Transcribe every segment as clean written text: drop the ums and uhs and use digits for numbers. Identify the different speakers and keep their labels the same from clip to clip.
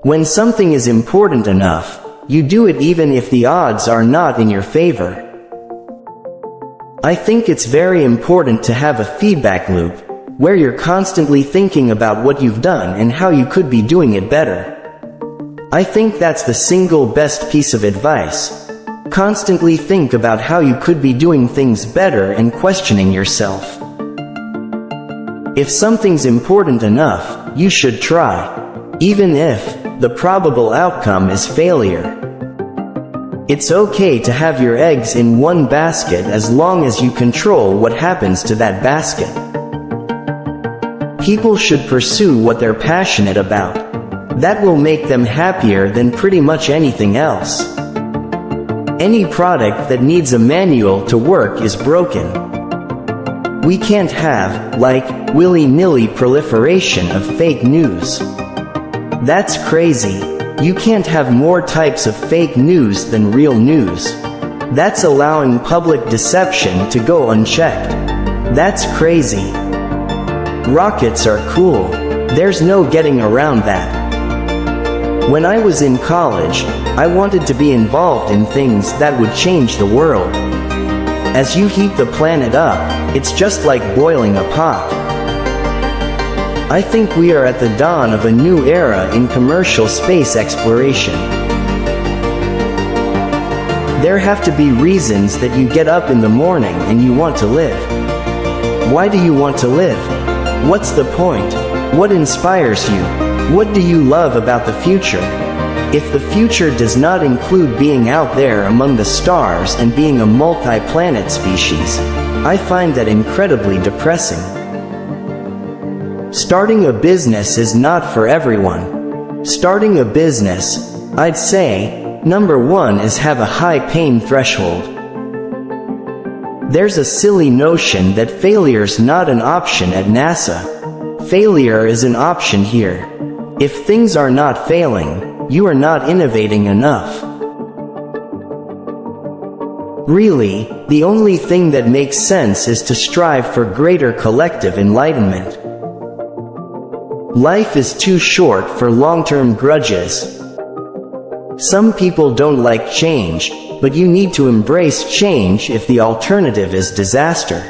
Speaker 1: When something is important enough, you do it even if the odds are not in your favor. I think it's very important to have a feedback loop, where you're constantly thinking about what you've done and how you could be doing it better. I think that's the single best piece of advice. Constantly think about how you could be doing things better and questioning yourself. If something's important enough, you should try, even if the probable outcome is failure. It's okay to have your eggs in one basket as long as you control what happens to that basket. People should pursue what they're passionate about. That will make them happier than pretty much anything else. Any product that needs a manual to work is broken. We can't have, like, willy-nilly proliferation of fake news. That's crazy. You can't have more types of fake news than real news. That's allowing public deception to go unchecked. That's crazy. Rockets are cool. There's no getting around that. When I was in college, I wanted to be involved in things that would change the world. As you heat the planet up, it's just like boiling a pot. I think we are at the dawn of a new era in commercial space exploration. There have to be reasons that you get up in the morning and you want to live. Why do you want to live? What's the point? What inspires you? What do you love about the future? If the future does not include being out there among the stars and being a multi-planet species, I find that incredibly depressing. Starting a business is not for everyone. Starting a business, I'd say, number one is have a high pain threshold. There's a silly notion that failure's not an option at NASA. Failure is an option here. If things are not failing, you are not innovating enough. Really, the only thing that makes sense is to strive for greater collective enlightenment. Life is too short for long-term grudges. Some people don't like change, but you need to embrace change if the alternative is disaster.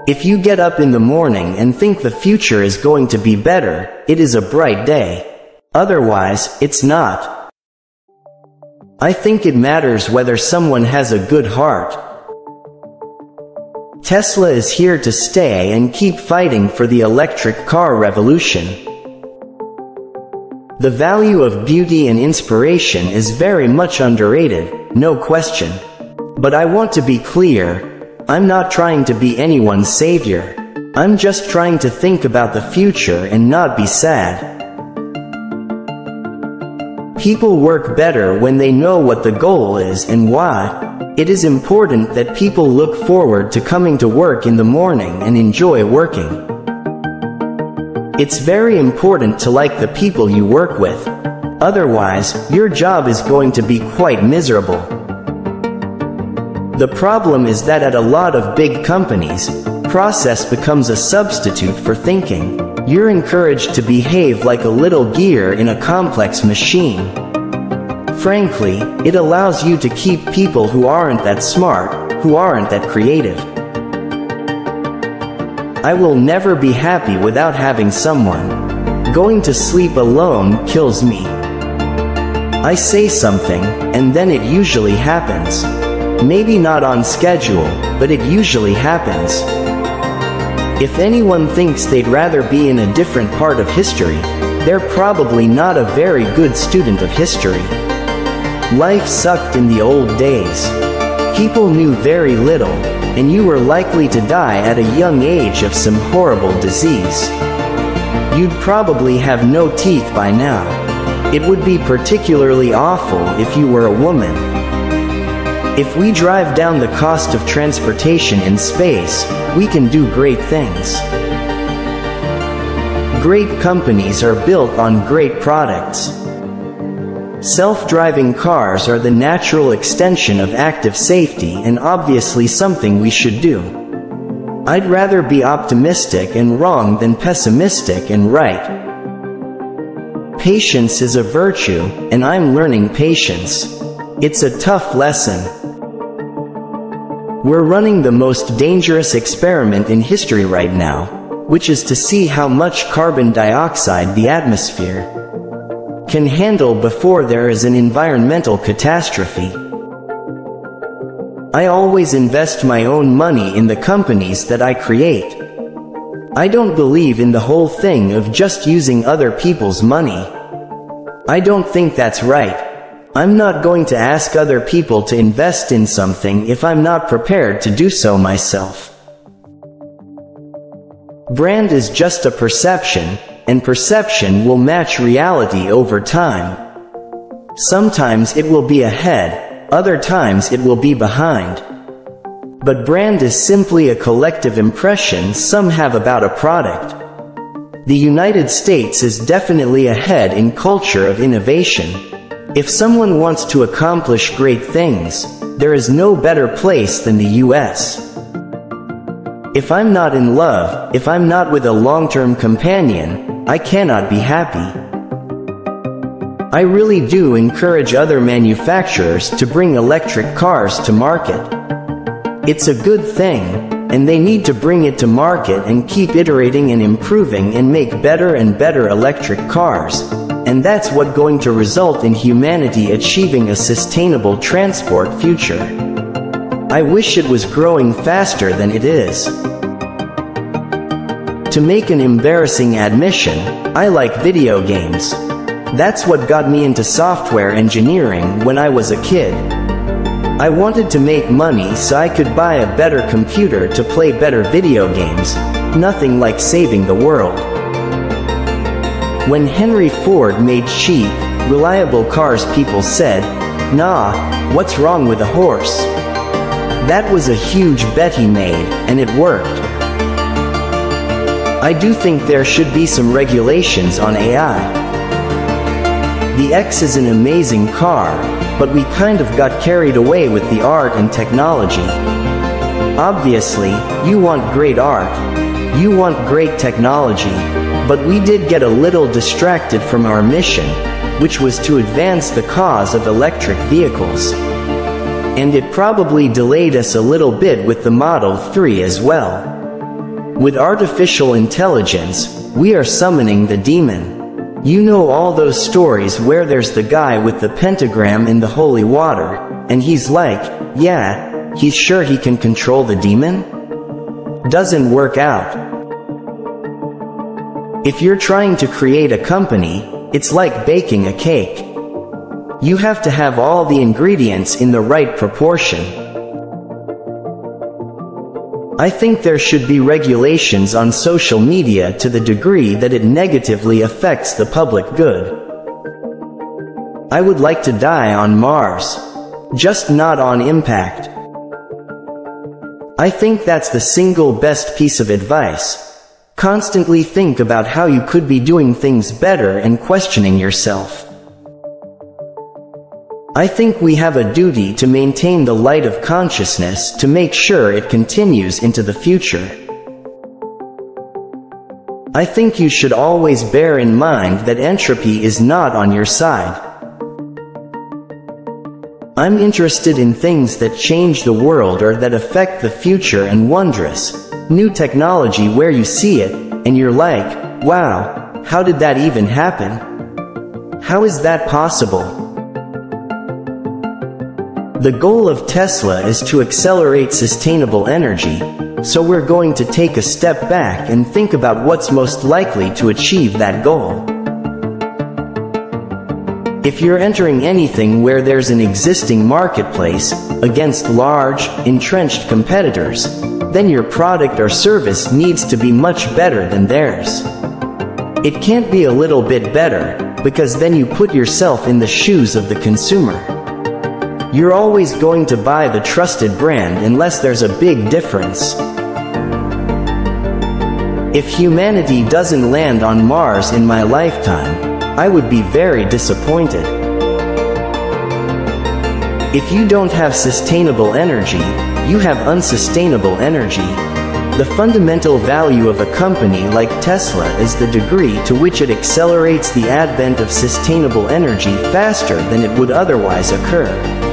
Speaker 1: If you get up in the morning and think the future is going to be better, it is a bright day. Otherwise, it's not. I think it matters whether someone has a good heart. Tesla is here to stay and keep fighting for the electric car revolution. The value of beauty and inspiration is very much underrated, no question. But I want to be clear, I'm not trying to be anyone's savior. I'm just trying to think about the future and not be sad. People work better when they know what the goal is and why. It is important that people look forward to coming to work in the morning and enjoy working. It's very important to like the people you work with. Otherwise, your job is going to be quite miserable. The problem is that at a lot of big companies, process becomes a substitute for thinking. You're encouraged to behave like a little gear in a complex machine. Frankly, it allows you to keep people who aren't that smart, who aren't that creative. I will never be happy without having someone. Going to sleep alone kills me. I say something, and then it usually happens. Maybe not on schedule, but it usually happens. If anyone thinks they'd rather be in a different part of history, they're probably not a very good student of history. Life sucked in the old days. People knew very little, and you were likely to die at a young age of some horrible disease. You'd probably have no teeth by now. It would be particularly awful if you were a woman. If we drive down the cost of transportation in space, we can do great things. Great companies are built on great products. Self-driving cars are the natural extension of active safety and obviously something we should do. I'd rather be optimistic and wrong than pessimistic and right. Patience is a virtue, and I'm learning patience. It's a tough lesson. We're running the most dangerous experiment in history right now, which is to see how much carbon dioxide the atmosphere can handle before there is an environmental catastrophe. I always invest my own money in the companies that I create. I don't believe in the whole thing of just using other people's money. I don't think that's right. I'm not going to ask other people to invest in something if I'm not prepared to do so myself. Brand is just a perception, and perception will match reality over time. Sometimes it will be ahead, other times it will be behind. But brand is simply a collective impression some have about a product. The United States is definitely ahead in culture of innovation. If someone wants to accomplish great things, there is no better place than the US. If I'm not in love, if I'm not with a long-term companion, I cannot be happy. I really do encourage other manufacturers to bring electric cars to market. It's a good thing, and they need to bring it to market and keep iterating and improving and make better and better electric cars. And that's what's going to result in humanity achieving a sustainable transport future. I wish it was growing faster than it is. To make an embarrassing admission, I like video games. That's what got me into software engineering when I was a kid. I wanted to make money so I could buy a better computer to play better video games. Nothing like saving the world. When Henry Ford made cheap, reliable cars, people said, "Nah, what's wrong with a horse?" That was a huge bet he made, and it worked. I do think there should be some regulations on AI. The X is an amazing car, but we kind of got carried away with the art and technology. Obviously, you want great art, you want great technology, but we did get a little distracted from our mission, which was to advance the cause of electric vehicles. And it probably delayed us a little bit with the Model 3 as well. With artificial intelligence, we are summoning the demon. You know all those stories where there's the guy with the pentagram in the holy water, and he's like, yeah, he's sure he can control the demon? Doesn't work out. If you're trying to create a company, it's like baking a cake. You have to have all the ingredients in the right proportion. I think there should be regulations on social media to the degree that it negatively affects the public good. I would like to die on Mars, just not on impact. I think that's the single best piece of advice. Constantly think about how you could be doing things better and questioning yourself. I think we have a duty to maintain the light of consciousness to make sure it continues into the future. I think you should always bear in mind that entropy is not on your side. I'm interested in things that change the world or that affect the future, and wondrous, new technology where you see it, and you're like, wow, how did that even happen? How is that possible? The goal of Tesla is to accelerate sustainable energy, so we're going to take a step back and think about what's most likely to achieve that goal. If you're entering anything where there's an existing marketplace, against large, entrenched competitors, then your product or service needs to be much better than theirs. It can't be a little bit better, because then you put yourself in the shoes of the consumer. You're always going to buy the trusted brand unless there's a big difference. If humanity doesn't land on Mars in my lifetime, I would be very disappointed. If you don't have sustainable energy, you have unsustainable energy. The fundamental value of a company like Tesla is the degree to which it accelerates the advent of sustainable energy faster than it would otherwise occur.